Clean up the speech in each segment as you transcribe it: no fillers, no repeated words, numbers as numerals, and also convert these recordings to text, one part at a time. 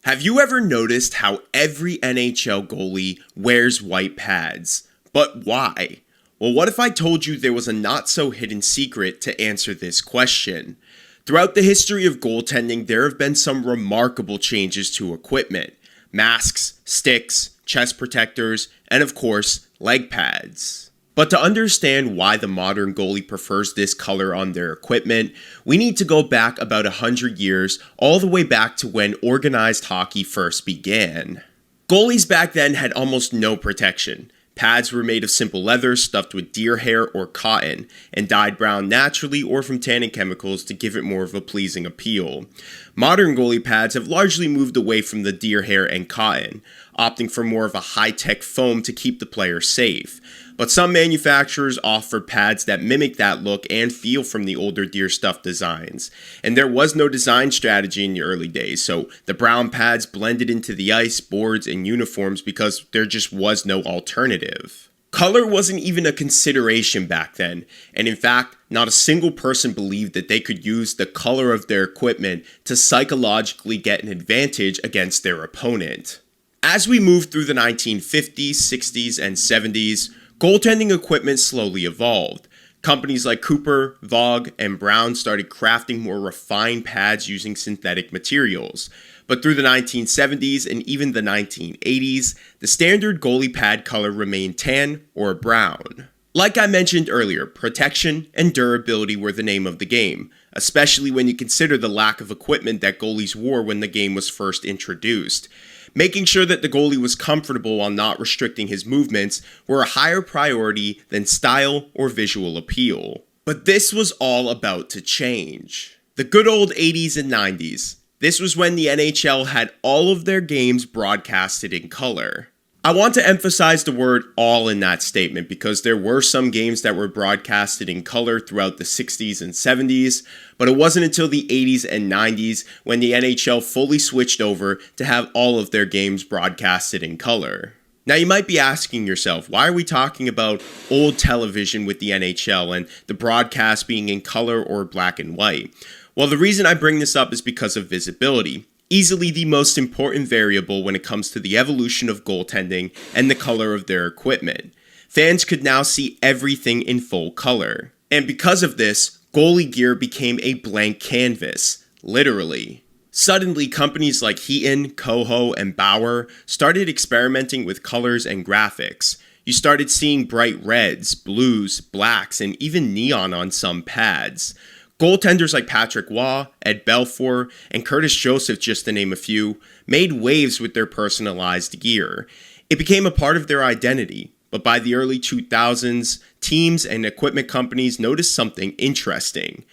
Have you ever noticed how every NHL goalie wears white pads? But why? Well, what if I told you there was a not-so-hidden secret to answer this question? Throughout the history of goaltending, there have been some remarkable changes to equipment. Masks, sticks, chest protectors, and of course, leg pads. But to understand why the modern goalie prefers this color on their equipment, we need to go back about 100 years, all the way back to when organized hockey first began. Goalies back then had almost no protection. Pads were made of simple leather stuffed with deer hair or cotton, and dyed brown naturally or from tanning chemicals to give it more of a pleasing appeal. Modern goalie pads have largely moved away from the deer hair and cotton, opting for more of a high-tech foam to keep the player safe. But some manufacturers offer pads that mimic that look and feel from the older deer stuff designs. And there was no design strategy in the early days, so the brown pads blended into the ice, boards, and uniforms because there just was no alternative. Color wasn't even a consideration back then, and in fact, not a single person believed that they could use the color of their equipment to psychologically get an advantage against their opponent. As we moved through the 1950s, 60s, and 70s, goaltending equipment slowly evolved. Companies like Cooper, Vogue, and Brown started crafting more refined pads using synthetic materials. But through the 1970s and even the 1980s, the standard goalie pad color remained tan or brown. Like I mentioned earlier, protection and durability were the name of the game, especially when you consider the lack of equipment that goalies wore when the game was first introduced. Making sure that the goalie was comfortable while not restricting his movements were a higher priority than style or visual appeal. But this was all about to change. The good old 80s and 90s. This was when the NHL had all of their games broadcasted in color. I want to emphasize the word all in that statement because there were some games that were broadcasted in color throughout the 60s and 70s, but it wasn't until the 80s and 90s when the NHL fully switched over to have all of their games broadcasted in color. Now you might be asking yourself, why are we talking about old television with the NHL and the broadcast being in color or black and white? Well, the reason I bring this up is because of visibility. Easily the most important variable when it comes to the evolution of goaltending and the color of their equipment. Fans could now see everything in full color. And because of this, goalie gear became a blank canvas, literally. Suddenly, companies like Heaton, Coho, and Bauer started experimenting with colors and graphics. You started seeing bright reds, blues, blacks, and even neon on some pads. Goaltenders like Patrick Waugh, Ed Belfour, and Curtis Joseph, just to name a few, made waves with their personalized gear. It became a part of their identity, but by the early 2000s, teams and equipment companies noticed something interesting.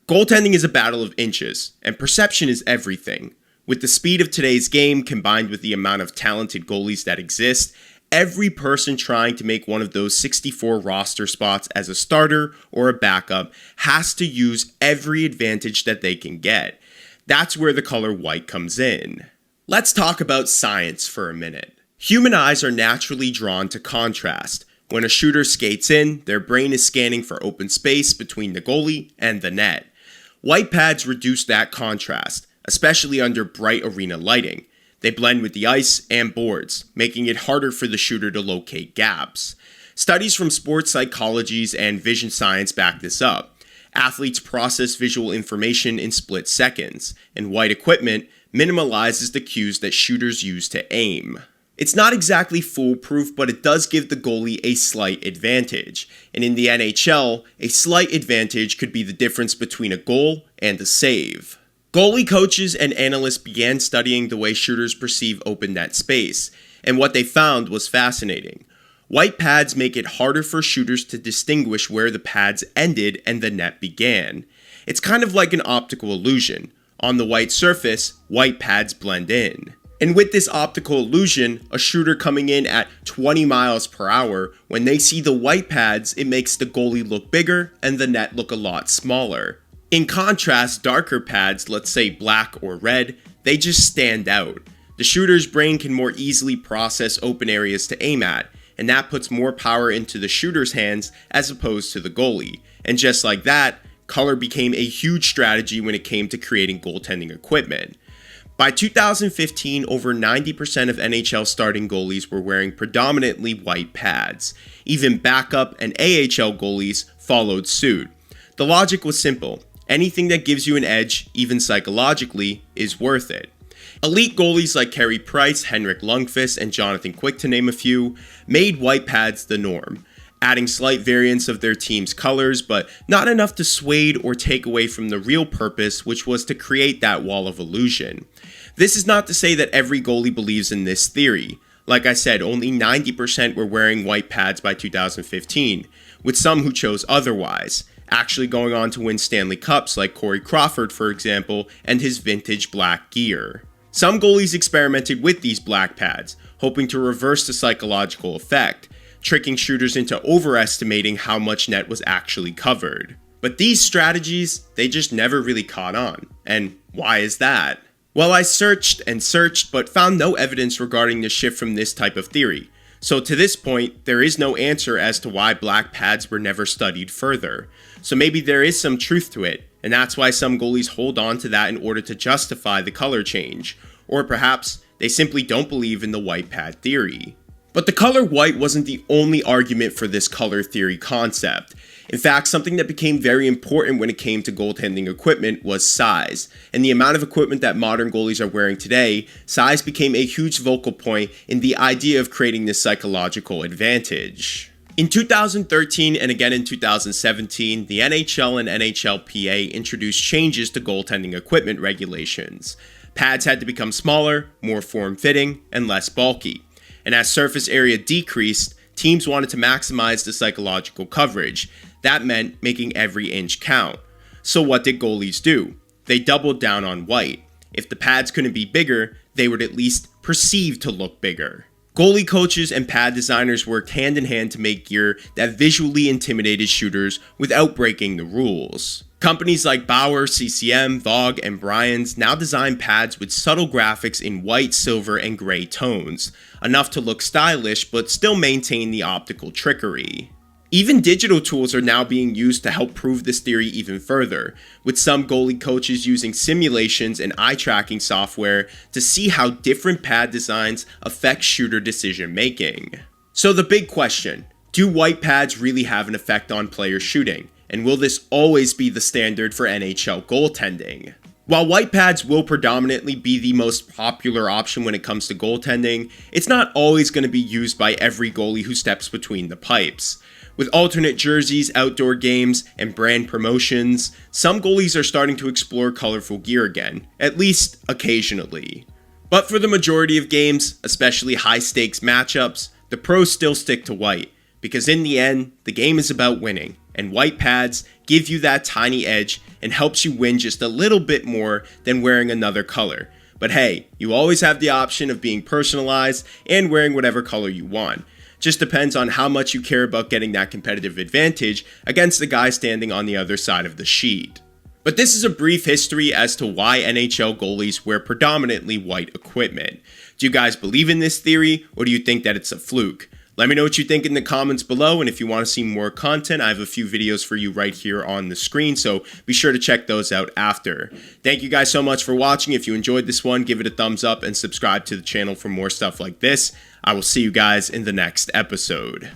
Goaltending is a battle of inches, and perception is everything. With the speed of today's game combined with the amount of talented goalies that exist, every person trying to make one of those 64 roster spots as a starter or a backup has to use every advantage that they can get. That's where the color white comes in. Let's talk about science for a minute. Human eyes are naturally drawn to contrast. When a shooter skates in, their brain is scanning for open space between the goalie and the net. White pads reduce that contrast, especially under bright arena lighting. They blend with the ice and boards, making it harder for the shooter to locate gaps. Studies from sports psychologies and vision science back this up. Athletes process visual information in split seconds, and white equipment minimalizes the cues that shooters use to aim. It's not exactly foolproof, but it does give the goalie a slight advantage. And in the NHL, a slight advantage could be the difference between a goal and a save. Goalie coaches and analysts began studying the way shooters perceive open net space, and what they found was fascinating. White pads make it harder for shooters to distinguish where the pads ended and the net began. It's kind of like an optical illusion. On the white surface, white pads blend in. And with this optical illusion, a shooter coming in at 20 miles per hour, when they see the white pads, it makes the goalie look bigger and the net look a lot smaller. In contrast, darker pads, let's say black or red, they just stand out. The shooter's brain can more easily process open areas to aim at, and that puts more power into the shooter's hands as opposed to the goalie. And just like that, color became a huge strategy when it came to creating goaltending equipment. By 2015, over 90% of NHL starting goalies were wearing predominantly white pads. Even backup and AHL goalies followed suit. The logic was simple. Anything that gives you an edge, even psychologically, is worth it. Elite goalies like Carey Price, Henrik Lundqvist, and Jonathan Quick, to name a few, made white pads the norm, adding slight variants of their team's colors, but not enough to sway or take away from the real purpose, which was to create that wall of illusion. This is not to say that every goalie believes in this theory. Like I said, only 90% were wearing white pads by 2015, with some who chose otherwise, actually going on to win Stanley Cups like Corey Crawford, for example, and his vintage black gear. Some goalies experimented with these black pads, hoping to reverse the psychological effect, tricking shooters into overestimating how much net was actually covered. But these strategies, they just never really caught on. And why is that? Well, I searched and searched, but found no evidence regarding the shift from this type of theory. So to this point, there is no answer as to why black pads were never studied further. So maybe there is some truth to it, and that's why some goalies hold on to that in order to justify the color change. Or perhaps they simply don't believe in the white pad theory. But the color white wasn't the only argument for this color theory concept. In fact, something that became very important when it came to goaltending equipment was size. And the amount of equipment that modern goalies are wearing today, size became a huge vocal point in the idea of creating this psychological advantage. In 2013 and again in 2017, the NHL and NHLPA introduced changes to goaltending equipment regulations. Pads had to become smaller, more form-fitting, and less bulky. And as surface area decreased, teams wanted to maximize the psychological coverage. That meant making every inch count. So what did goalies do? They doubled down on white. If the pads couldn't be bigger, they would at least perceive to look bigger. Goalie coaches and pad designers worked hand in hand to make gear that visually intimidated shooters without breaking the rules. Companies like Bauer, CCM, Vogue, and Bryans now design pads with subtle graphics in white, silver, and gray tones, enough to look stylish but still maintain the optical trickery. Even digital tools are now being used to help prove this theory even further, with some goalie coaches using simulations and eye tracking software to see how different pad designs affect shooter decision making. So the big question, do white pads really have an effect on player shooting? And will this always be the standard for NHL goaltending? While white pads will predominantly be the most popular option when it comes to goaltending, it's not always going to be used by every goalie who steps between the pipes. With alternate jerseys, outdoor games, and brand promotions, some goalies are starting to explore colorful gear again, at least occasionally. But for the majority of games, especially high-stakes matchups, the pros still stick to white, because in the end, the game is about winning, and white pads give you that tiny edge and helps you win just a little bit more than wearing another color. But hey, you always have the option of being personalized and wearing whatever color you want. Just depends on how much you care about getting that competitive advantage against the guy standing on the other side of the sheet. But this is a brief history as to why NHL goalies wear predominantly white equipment. Do you guys believe in this theory, or do you think that it's a fluke? Let me know what you think in the comments below, and if you want to see more content, I have a few videos for you right here on the screen, so be sure to check those out after. Thank you guys so much for watching. If you enjoyed this one, give it a thumbs up and subscribe to the channel for more stuff like this. I will see you guys in the next episode.